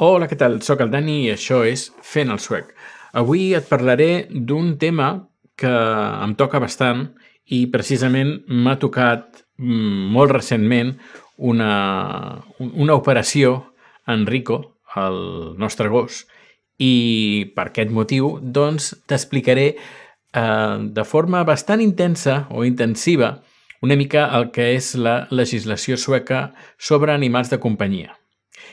Hola, què tal? Soc el Dani i això és Fent el Suec. Avui et parlaré d'un tema que em toca bastant i precisament m'ha tocat molt recentment una operació en Rico, el nostre gos, i per aquest motiu doncs t'explicaré de forma bastant intensa o intensiva una mica el que és la legislació sueca sobre animals de companyia.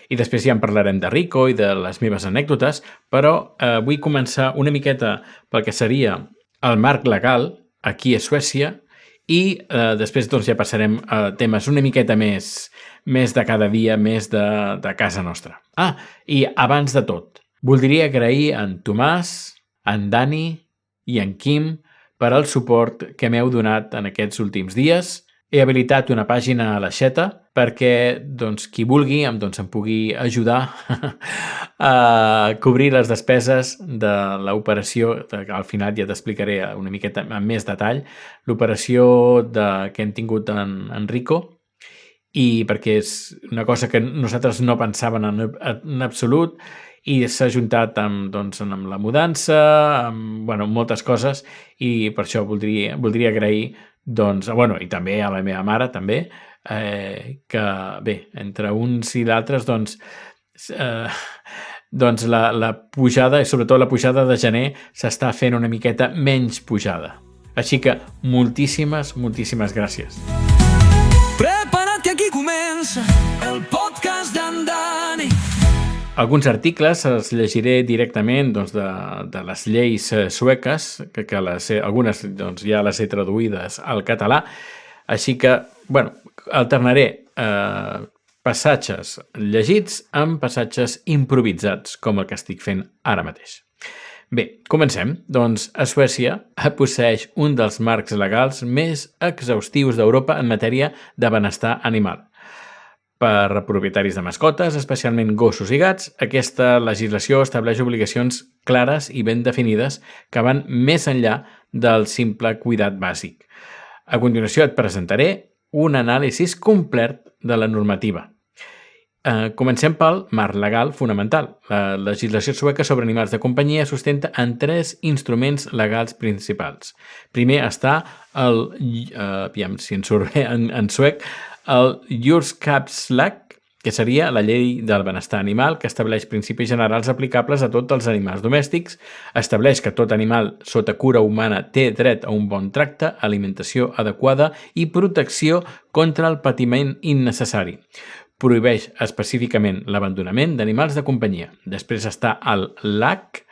I després ja en parlarem de Rico i de les meves anècdotes, però vull començar una miqueta pel que seria el marc legal aquí a Suècia i després doncs, ja passarem a temes una miqueta més de cada dia, més de casa nostra. I abans de tot, voldria agrair a en Tomàs, a en Dani i en Quim per al suport que m'heu donat en aquests últims dies. He habilitat una pàgina a l'Aixeta perquè doncs, qui vulgui em pugui ajudar a cobrir les despeses de l'operació, que al final ja t'explicaré una miqueta amb més detall, l'operació que hem tingut en Rico, i perquè és una cosa que nosaltres no pensàvem en absolut i s'ha ajuntat amb la mudança, amb moltes coses, i per això voldria agrair i també a la meva mare també, que bé, entre uns i l'altres la pujada, i sobretot la pujada de gener, s'està fent una miqueta menys pujada. Així que moltíssimes gràcies. Prepara't que aquí comença el podcast d'en Dani. Alguns articles els llegiré directament de les lleis sueques, que algunes ja les he traduïdes al català, així que alternaré passatges llegits amb passatges improvisats, com el que estic fent ara mateix. Bé, comencem. A Suècia posseeix un dels marcs legals més exhaustius d'Europa en matèria de benestar animal. Per a propietaris de mascotes, especialment gossos i gats, aquesta legislació estableix obligacions clares i ben definides que van més enllà del simple cuidat bàsic. A continuació et presentaré un anàlisi complet de la normativa. Comencem pel marc legal fonamental. La legislació sueca sobre animals de companyia sustenta en 3 instruments legals principals. Primer està aviam si en surt bé en suec, el Djurskapslag, que seria la llei del benestar animal, que estableix principis generals aplicables a tots els animals domèstics, estableix que tot animal sota cura humana té dret a un bon tracte, alimentació adequada i protecció contra el patiment innecessari. Prohibeix específicament l'abandonament d'animals de companyia. Després està el LAG,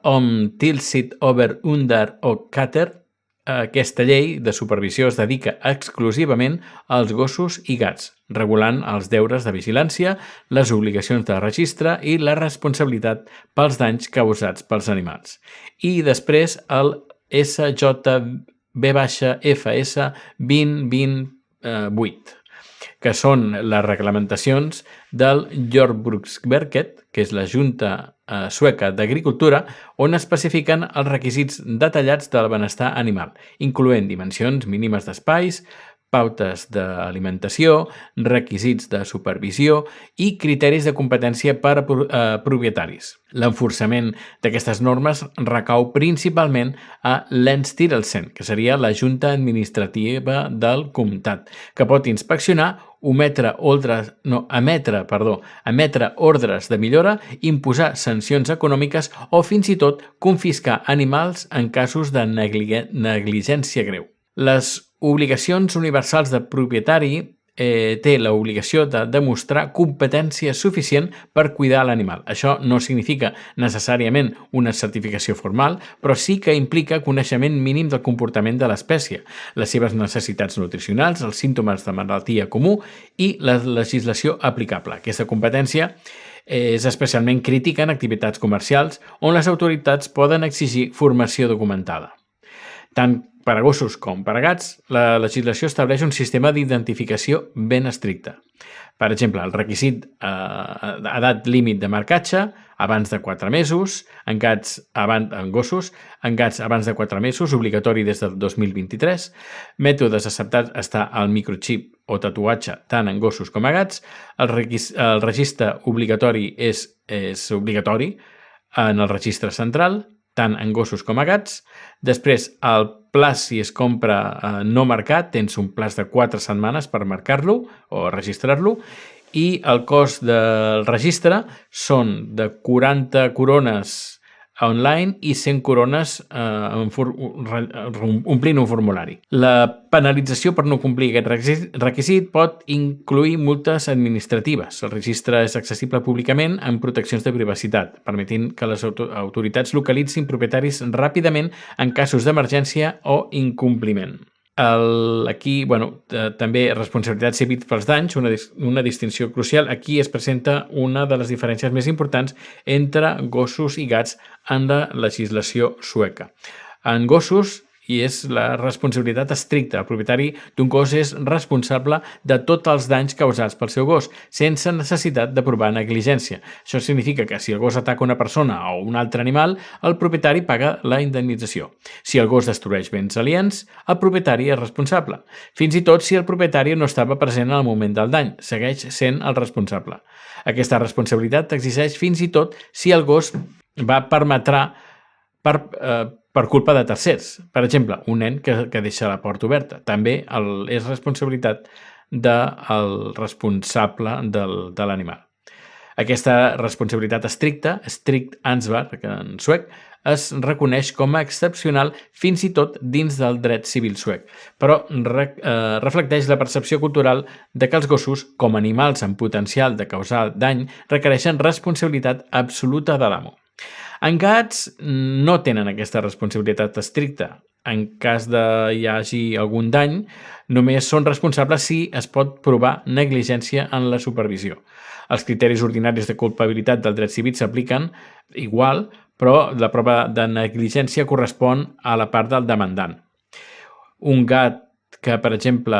Om Tilsit Over Under o Katter. Aquesta llei de supervisió es dedica exclusivament als gossos i gats, regulant els deures de vigilància, les obligacions de registre i la responsabilitat pels danys causats pels animals. I després el SJB-FS 2028, que són les reglamentacions del Jordbruksverket, que és la Junta Sueca d'Agricultura, on especifiquen els requisits detallats del benestar animal, incloent dimensions mínimes d'espais, pautes d'alimentació, requisits de supervisió i criteris de competència per a propietaris. L'enforçament d'aquestes normes recau principalment a Länsstyrelsen, que seria la Junta Administrativa del Comtat, que pot inspeccionar, emetre ordres de millora, imposar sancions econòmiques o fins i tot confiscar animals en casos de negligència greu. Les obligacions universals de propietari té l'obligació de demostrar competència suficient per cuidar l'animal. Això no significa necessàriament una certificació formal, però sí que implica coneixement mínim del comportament de l'espècie, les seves necessitats nutricionals, els símptomes de malaltia comú i la legislació aplicable. Aquesta competència és especialment crítica en activitats comercials on les autoritats poden exigir formació documentada. Tant per a gossos com per a gats, la legislació estableix un sistema d'identificació ben estricte. Per exemple, el requisit edat límit de marcatge abans de 4 mesos, en gossos, en gats abans de 4 mesos, obligatori des del 2023, mètodes acceptats està el microxip o tatuatge tant en gossos com a gats, el registre obligatori és obligatori en el registre central, tant en gossos com a gats. Després, el plaç, si es compra no marcat, tens un plaç de 4 setmanes per marcar-lo o registrar-lo, i el cost del registre són de 40 corones online i 100 corones omplint un formulari. La penalització per no complir aquest requisit pot incloure multes administratives. El registre és accessible públicament amb proteccions de privacitat, permetint que les autoritats localitzin propietaris ràpidament en casos d'emergència o incompliment. Aquí, també responsabilitat civil pels danys, una distinció crucial. Aquí es presenta una de les diferències més importants entre gossos i gats en la legislació sueca. En gossos, i és la responsabilitat estricta. El propietari d'un gos és responsable de tots els danys causats pel seu gos, sense necessitat de provar negligència. Això significa que si el gos ataca una persona o un altre animal, el propietari paga la indemnització. Si el gos destrueix béns aliens, el propietari és responsable. Fins i tot si el propietari no estava present en el moment del dany, segueix sent el responsable. Aquesta responsabilitat existeix fins i tot si el gos va permetrar per culpa de tercers. Per exemple, un nen que deixa la porta oberta. També és responsabilitat del responsable de l'animal. Aquesta responsabilitat estricta, strict ansvar, que en suec, es reconeix com a excepcional fins i tot dins del dret civil suec, però reflecteix la percepció cultural de que els gossos, com a animals amb potencial de causar dany, requereixen responsabilitat absoluta de l'amo. En gats no tenen aquesta responsabilitat estricta. En cas de hi hagi algun dany, només són responsables si es pot provar negligència en la supervisió. Els criteris ordinaris de culpabilitat del dret civil s'apliquen igual, però la prova de negligència correspon a la part del demandant. Un gat que, per exemple,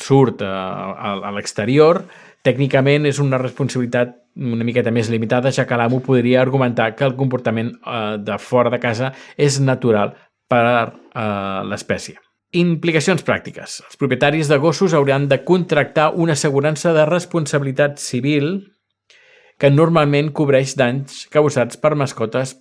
surt a l'exterior, tècnicament és una responsabilitat una miqueta més limitada, ja que l'amo podria argumentar que el comportament de fora de casa és natural per a l'espècie. Implicacions pràctiques. Els propietaris de gossos hauran de contractar una assegurança de responsabilitat civil que normalment cobreix danys causats per mascotes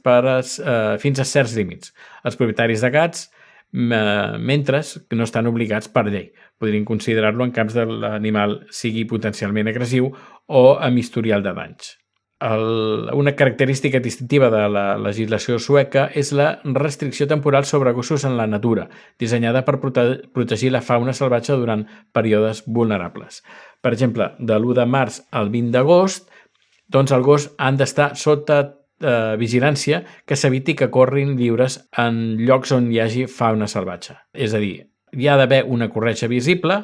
fins a certs límits. Els propietaris de gats, mentre que no estan obligats per llei. Podrien considerar-lo en cas de l'animal sigui potencialment agressiu o amb historial de danys. Una característica distintiva de la legislació sueca és la restricció temporal sobre gossos en la natura, dissenyada per protegir la fauna salvatge durant períodes vulnerables. Per exemple, de l'1 de març al 20 d'agost, el gos han d'estar sota vigilància que s'eviti que corrin lliures en llocs on hi hagi fauna salvatge. És a dir, hi ha d'haver una corretja visible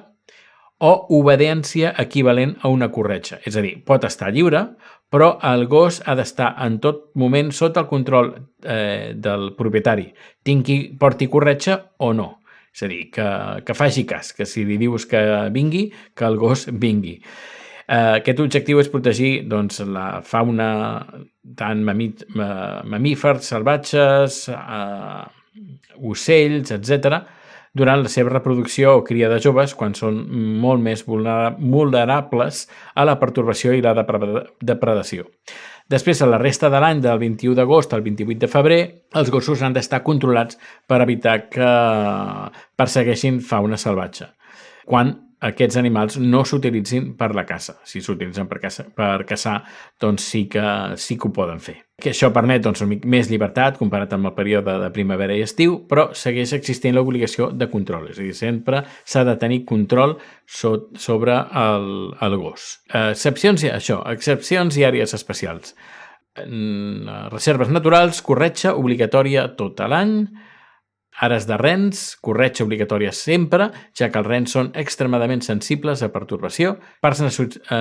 o obediència equivalent a una corretja. És a dir, pot estar lliure, però el gos ha d'estar en tot moment sota el control del propietari, porti corretja o no. És a dir, que faci cas, que si li dius que vingui, que el gos vingui. Aquest objectiu és protegir la fauna, tant mamífers salvatges, ocells, etc., durant la seva reproducció o cria de joves, quan són molt més vulnerables a la pertorbació i la depredació. Després, a la resta de l'any, del 21 d'agost al 28 de febrer, els gossos han d'estar controlats per evitar que persegueixin fauna salvatge, quan aquests animals no s'utilitzin per la caça. Si s'utilitzen per caçar, doncs sí que ho poden fer. Que això permet més llibertat comparat amb el període de primavera i estiu, però segueix existint l'obligació de control. És a dir, sempre s'ha de tenir control sobre el gos. Excepcions i àrees especials. Reserves naturals, corretja obligatòria tot l'any. Àrees de rens, corretja obligatòria sempre, ja que els rens són extremadament sensibles a pertorbació. Parcs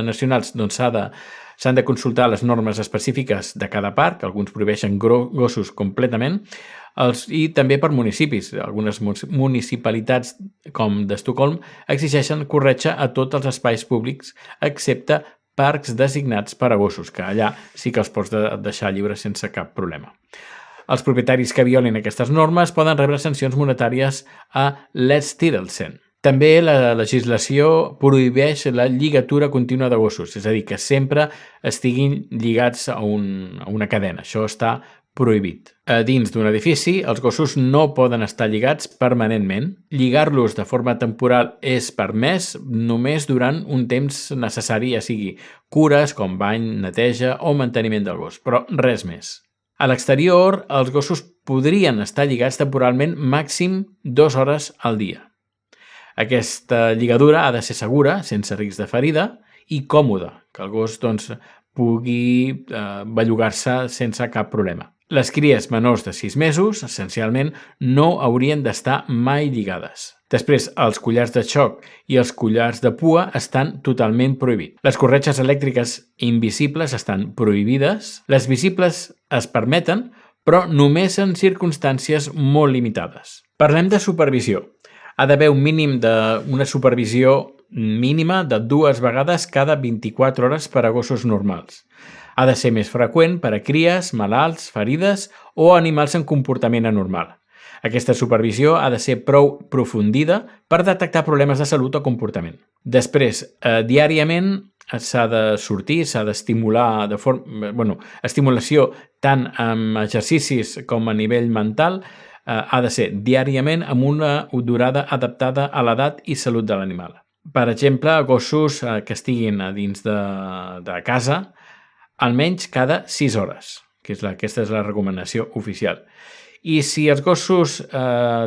nacionals s'han de consultar les normes específiques de cada parc, alguns prohibeixen gossos completament. I també per municipis. Algunes municipalitats, com d'Estocolm, exigeixen corretja a tots els espais públics, excepte parcs designats per a gossos, que allà sí que els pots deixar lliures sense cap problema. Els propietaris que violin aquestes normes poden rebre sancions monetàries a Lænsstyrelsen. També la legislació prohibeix la lligatura contínua de gossos, és a dir, que sempre estiguin lligats a una cadena. Això està prohibit. Dins d'un edifici, els gossos no poden estar lligats permanentment. Lligar-los de forma temporal és permès només durant un temps necessari, ja sigui cures, com bany, neteja o manteniment del gos, però res més. A l'exterior, els gossos podrien estar lligats temporalment màxim 2 hores al dia. Aquesta lligadura ha de ser segura, sense risc de ferida, i còmoda, que el gos pugui bellugar-se sense cap problema. Les cries menors de 6 mesos, essencialment, no haurien d'estar mai lligades. Després, els collars de xoc i els collars de pua estan totalment prohibits. Les corretges elèctriques invisibles estan prohibides. Les visibles es permeten, però només en circumstàncies molt limitades. Parlem de supervisió. Ha d'haver una supervisió mínima de 2 vegades cada 24 hores per a gossos normals. Ha de ser més freqüent per a cries, malalts, ferides o animals en comportament anormal. Aquesta supervisió ha de ser prou aprofundida per detectar problemes de salut o comportament. Després, diàriament s'ha de sortir, s'ha d'estimular estimulació tant amb exercicis com a nivell mental, ha de ser diàriament amb una durada adaptada a l'edat i salut de l'animal. Per exemple, gossos que estiguin a dins de casa almenys cada 6 hores, aquesta és la recomanació oficial. I si els gossos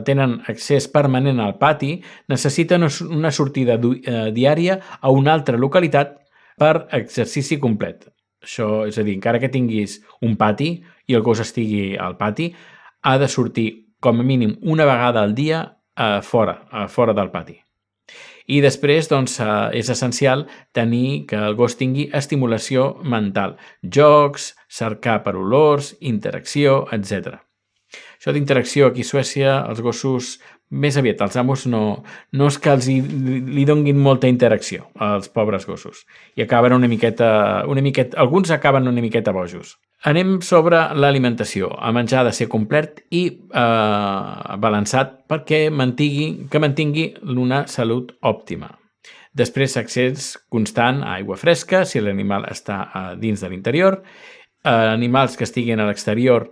tenen accés permanent al pati, necessiten una sortida diària a una altra localitat per exercici complet. Això, és a dir, encara que tinguis un pati i el gos estigui al pati, ha de sortir com a mínim una vegada al dia fora del pati. I després és essencial tenir que el gos tingui estimulació mental, jocs, cercar per olors, interacció, etc. Això d'interacció aquí a Suècia, els gossos, més aviat, els amos no és que li donguin molta interacció als pobres gossos i acaben una miqueta, alguns acaben una miqueta bojos. Anem sobre l'alimentació. El menjar ha de ser complet i balançat perquè mantingui una salut òptima. Després, accés constant a aigua fresca si l'animal està dins de l'interior. Animals que estiguin a l'exterior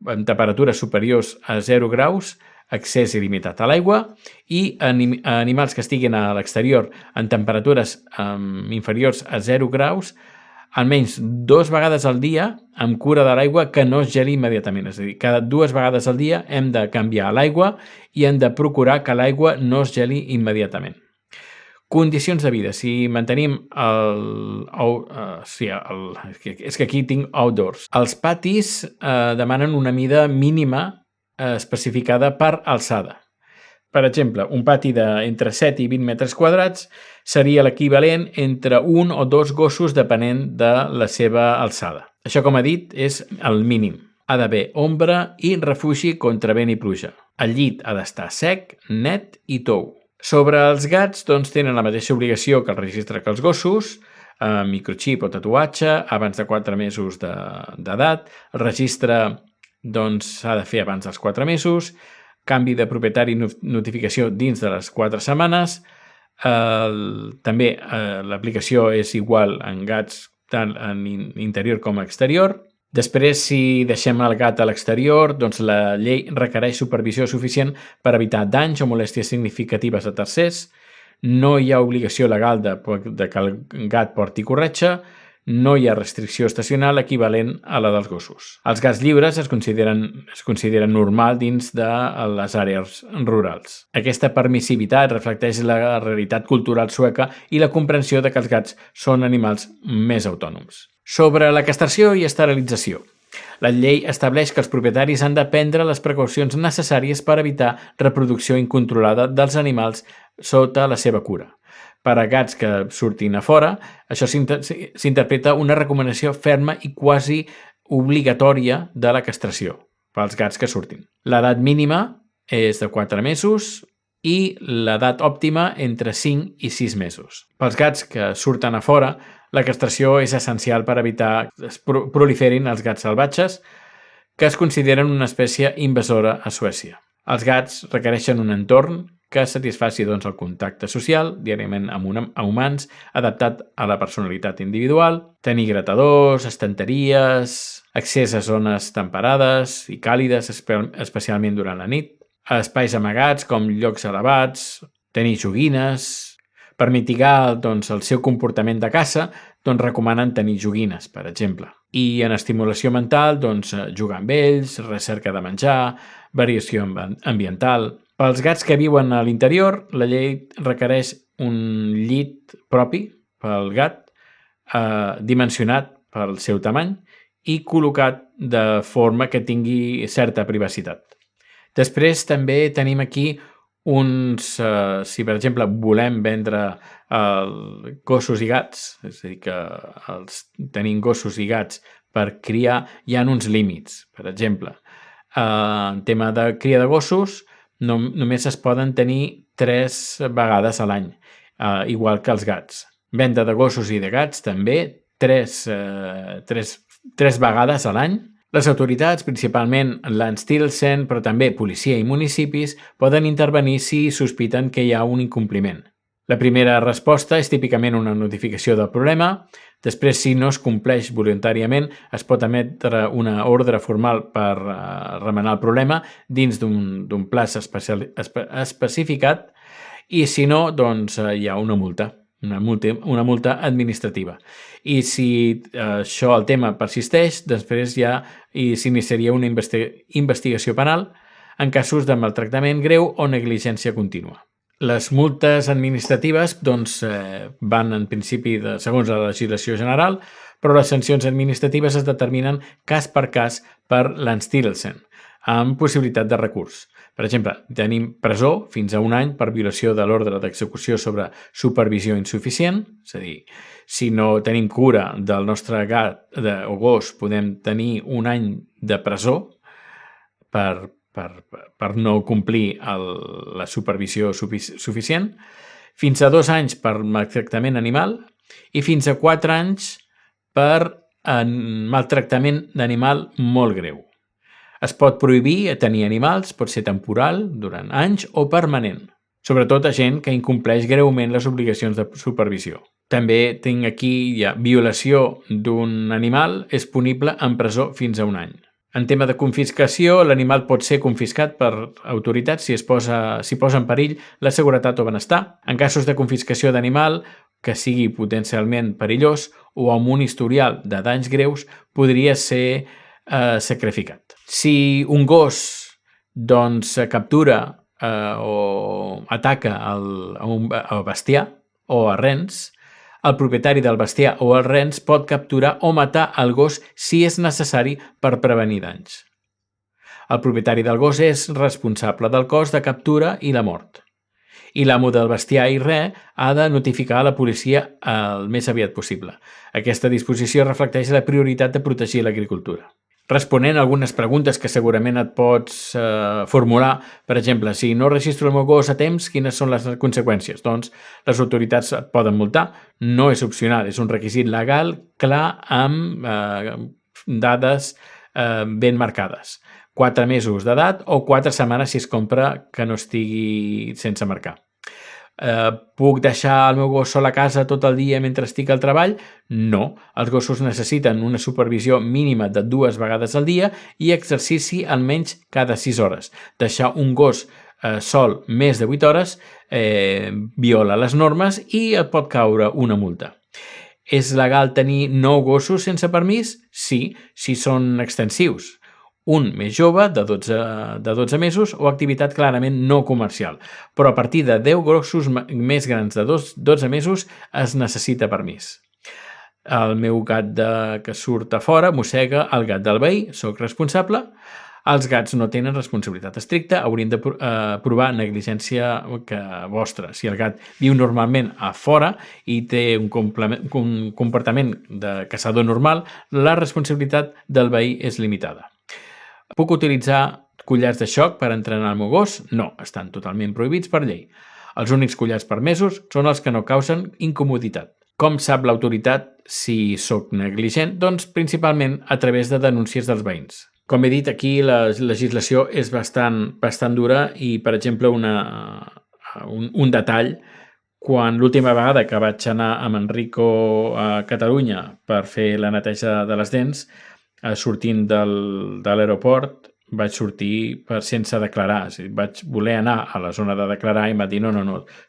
amb temperatures superiors a 0 graus, accés il·limitat a l'aigua, i animals que estiguin a l'exterior en temperatures inferiors a 0 graus, almenys 2 vegades al dia amb cura de l'aigua que no es geli immediatament. És a dir, cada 2 vegades al dia hem de canviar l'aigua i hem de procurar que l'aigua no es geli immediatament. Condicions de vida. Si mantenim és que aquí tinc outdoors. Els patis demanen una mida mínima especificada per alçada. Per exemple, un pati d'entre 7 i 20 metres quadrats seria l'equivalent entre 1 o 2 gossos depenent de la seva alçada. Això, com he dit, és el mínim. Ha d'haver ombra i refugi contra vent i pluja. El llit ha d'estar sec, net i tou. Sobre els gats, tenen la mateixa obligació que el registre que els gossos, microxip o tatuatge, abans de 4 mesos d'edat. El registre s'ha de fer abans dels 4 mesos, canvi de propietari i notificació dins de les 4 setmanes. També l'aplicació és igual en gats tant en interior com exterior. Després, si deixem el gat a l'exterior, la llei requereix supervisió suficient per evitar danys o molèsties significatives a tercers. No hi ha obligació legal de que el gat porti corretja. No hi ha restricció estacional equivalent a la dels gossos. Els gats lliures es consideren normal dins de les àrees rurals. Aquesta permissivitat reflecteix la realitat cultural sueca i la comprensió de que els gats són animals més autònoms. Sobre la castració i esterilització. La llei estableix que els propietaris han de prendre les precaucions necessàries per evitar reproducció incontrolada dels animals sota la seva cura. Per a gats que surtin a fora, això s'interpreta una recomanació ferma i quasi obligatòria de la castració. pels gats que surtin. L'edat mínima és de 4 mesos i l'edat òptima entre 5 i 6 mesos. Pels gats que surten a fora, la castració és essencial per evitar que es proliferin els gats salvatges, que es consideren una espècie invasora a Suècia. Els gats requereixen un entorn que satisfaci el contacte social diàriament amb humans, adaptat a la personalitat individual, tenir gratadors, estanteries, accés a zones temperades i càlides, especialment durant la nit, espais amagats com llocs elevats, tenir joguines. Per mitigar el seu comportament de caça, recomanen tenir joguines, per exemple. I en estimulació mental, jugar amb ells, recerca de menjar, variació ambiental. Pels gats que viuen a l'interior, la llei requereix un llit propi pel gat, dimensionat pel seu tamany i col·locat de forma que tingui certa privacitat. Després també tenim aquí si per exemple volem vendre gossos i gats, és a dir, que tenim gossos i gats per criar, hi ha uns límits. Per exemple, en tema de cria de gossos, només es poden tenir 3 vegades a l'any, igual que els gats. Venda de gossos i de gats també 3 vegades a l'any. Les autoritats, principalment l'Anstilsen, però també policia i municipis, poden intervenir si sospiten que hi ha un incompliment. La primera resposta és típicament una notificació del problema. Després, si no es compleix voluntàriament, es pot emetre una ordre formal per remenar el problema dins d'un plaç especificat i si no, hi ha una multa administrativa. I si el tema persisteix, després ja s'iniciaria una investigació penal en casos de maltractament greu o negligència contínua. Les multes administratives van en principi segons la legislació general, però les sancions administratives es determinen cas per cas per l'Anstilsen, amb possibilitat de recurs. Per exemple, tenim presó fins a 1 any per violació de l'ordre d'execució sobre supervisió insuficient, és a dir, si no tenim cura del nostre gat o gos, podem tenir 1 any de presó per no complir la supervisió suficient, fins a 2 anys per maltractament animal i fins a 4 anys per maltractament d'animal molt greu. Es pot prohibir tenir animals, pot ser temporal, durant anys o permanent, sobretot a gent que incompleix greument les obligacions de supervisió. També tinc aquí violació d'un animal és punible en presó fins a 1 any. En tema de confiscació, l'animal pot ser confiscat per autoritats si posa en perill la seguretat o benestar. En casos de confiscació d'animal que sigui potencialment perillós o amb un historial de danys greus, podria ser sacrificat. Si un gos captura o ataca el bestiar o a rens, el propietari del bestiar o els rens pot capturar o matar el gos si és necessari per prevenir danys. El propietari del gos és responsable del cost de captura i la mort. I l'amo del bestiar i res ha de notificar a la policia el més aviat possible. Aquesta disposició reflecteix la prioritat de protegir l'agricultura. Responent a algunes preguntes que segurament et pots formular, per exemple, si no registro el meu gos a temps, quines són les conseqüències? Doncs les autoritats et poden multar, no és opcional, és un requisit legal clar amb dades ben marcades. 4 mesos d'edat o 4 setmanes si es compra que no estigui sense marcar. Puc deixar el meu gos sol a casa tot el dia mentre estic al treball? No. Els gossos necessiten una supervisió mínima de 2 vegades al dia i exercici almenys cada 6 hores. Deixar un gos sol més de 8 hores viola les normes i et pot caure una multa. És legal tenir 9 gossos sense permís? Sí, si són extensius. Un més jove, de 12 mesos, o activitat clarament no comercial. Però a partir de 10 gossos més grans de 12 mesos es necessita permís. El meu gat que surt a fora mossega el gat del veí, soc responsable. Els gats no tenen responsabilitat estricta, haurien de provar negligència vostra. Si el gat viu normalment a fora i té un comportament de caçador normal, la responsabilitat del veí és limitada. Puc utilitzar collars de xoc per entrenar el meu gos? No, estan totalment prohibits per llei. Els únics collars permesos són els que no causen incomoditat. Com sap l'autoritat si sóc negligent? Doncs principalment a través de denúncies dels veïns. Com he dit, aquí la legislació és bastant dura i, per exemple, un detall, quan l'última vegada que vaig anar amb Enrico a Catalunya per fer la neteja de les dents, sortint de l'aeroport, vaig sortir sense declarar. Vaig voler anar a la zona de declarar i em va dir no,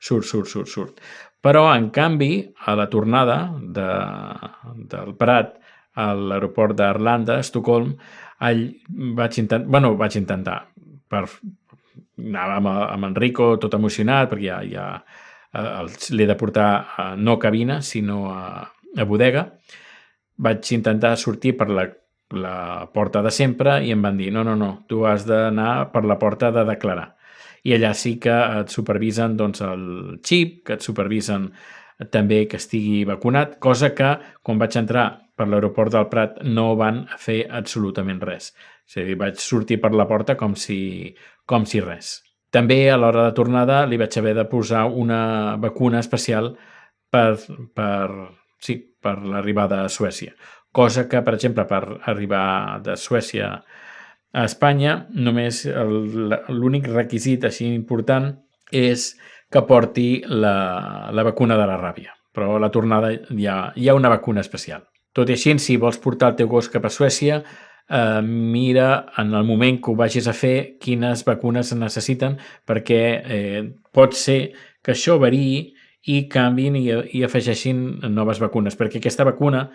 surt. Però, en canvi, a la tornada del Prat a l'aeroport d'Arlanda, Estocolm, vaig intentar. Anava amb Enrico tot emocionat perquè ja l'he de portar no a cabina, sinó a bodega. Vaig intentar sortir per la porta de sempre i em van dir no, tu has d'anar per la porta de declarar. I allà sí que et supervisen el xip, que et supervisen també que estigui vacunat, cosa que quan vaig entrar per l'aeroport del Prat no van fer absolutament res. És a dir, vaig sortir per la porta com si res. També a l'hora de tornada li vaig haver de posar una vacuna especial per l'arribada a Suècia. Cosa que, per exemple, per arribar de Suècia a Espanya, només l'únic requisit així important és que porti la vacuna de la ràbia. Però a la tornada hi ha una vacuna especial. Tot i així, si vols portar el teu gos cap a Suècia, mira en el moment que ho vagis a fer quines vacunes es necessiten, perquè pot ser que això variï i canvin i afegeixin noves vacunes, perquè aquesta vacuna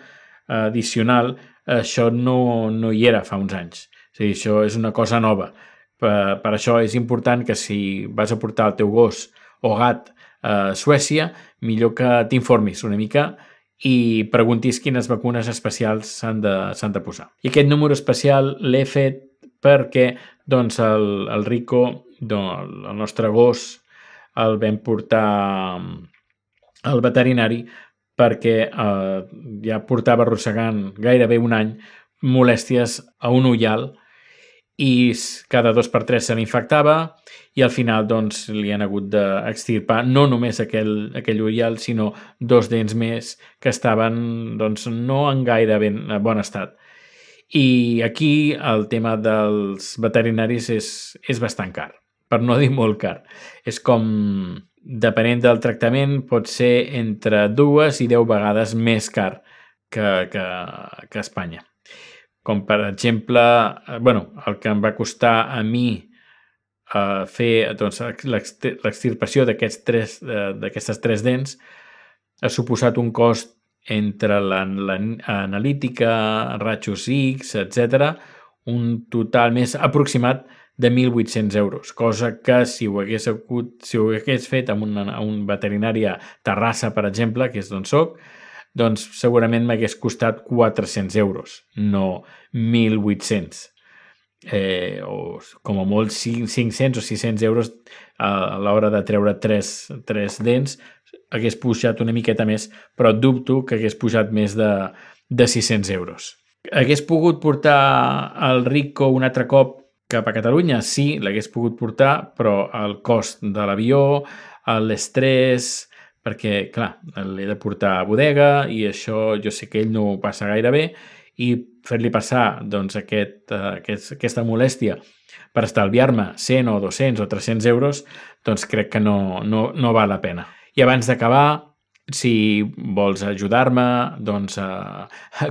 addicional, això no hi era fa uns anys. És a dir, això és una cosa nova. Per això és important que si vas a portar el teu gos o gat a Suècia, millor que t'informis una mica i preguntis quines vacunes especials s'han de posar. I aquest número especial l'he fet perquè el Rico, el nostre gos, el vam portar al veterinari perquè ja portava arrossegant gairebé un any molèsties a un ullal i cada 2 per 3 se l'infectava i al final li han hagut d'extirpar no només aquell ullal, sinó 2 dents més que estaven no en gaire bon estat. I aquí el tema dels veterinaris és bastant car, per no dir molt car. És com, depenent del tractament, pot ser entre 2 i 10 vegades més car que Espanya. Com per exemple, el que em va costar a mi fer l'extirpació d'aquestes 3 dents ha suposat un cost entre l'analítica, rajos X, etc., un total més aproximat de 1.800 euros, cosa que si ho hagués fet amb un veterinari a Terrassa, per exemple, que és d'on soc, doncs segurament m'hagués costat 400 euros, no 1.800. O com a molt 500 o 600 euros a l'hora de treure 3 dents hagués pujat una miqueta més, però dubto que hagués pujat més de 600 euros. Hagués pogut portar el Rico un altre cop cap a Catalunya? Sí, l'hagués pogut portar, però el cost de l'avió, l'estrès, perquè, clar, l'he de portar a bodega i això jo sé que ell no ho passa gaire bé i fer-li passar aquesta molèstia per estalviar-me 100 o 200 o 300 euros, doncs crec que no val la pena. I abans d'acabar, si vols ajudar-me a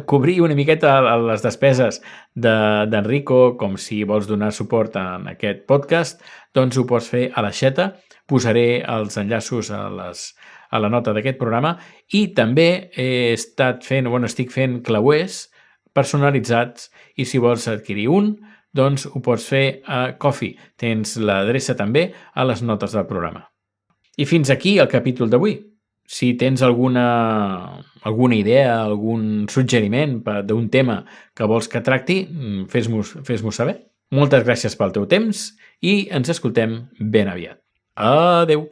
cobrir una miqueta les despeses d'Enrico, com si vols donar suport en aquest podcast, doncs ho pots fer a l'aixeta. Posaré els enllaços a la nota d'aquest programa i també estic fent clauers personalitzats i si vols adquirir un, doncs ho pots fer a Ko-fi. Tens l'adreça també a les notes del programa. I fins aquí el capítol d'avui. Si tens alguna idea, algun suggeriment d'un tema que vols que tracti, fes-m'ho saber. Moltes gràcies pel teu temps i ens escoltem ben aviat. Adeu!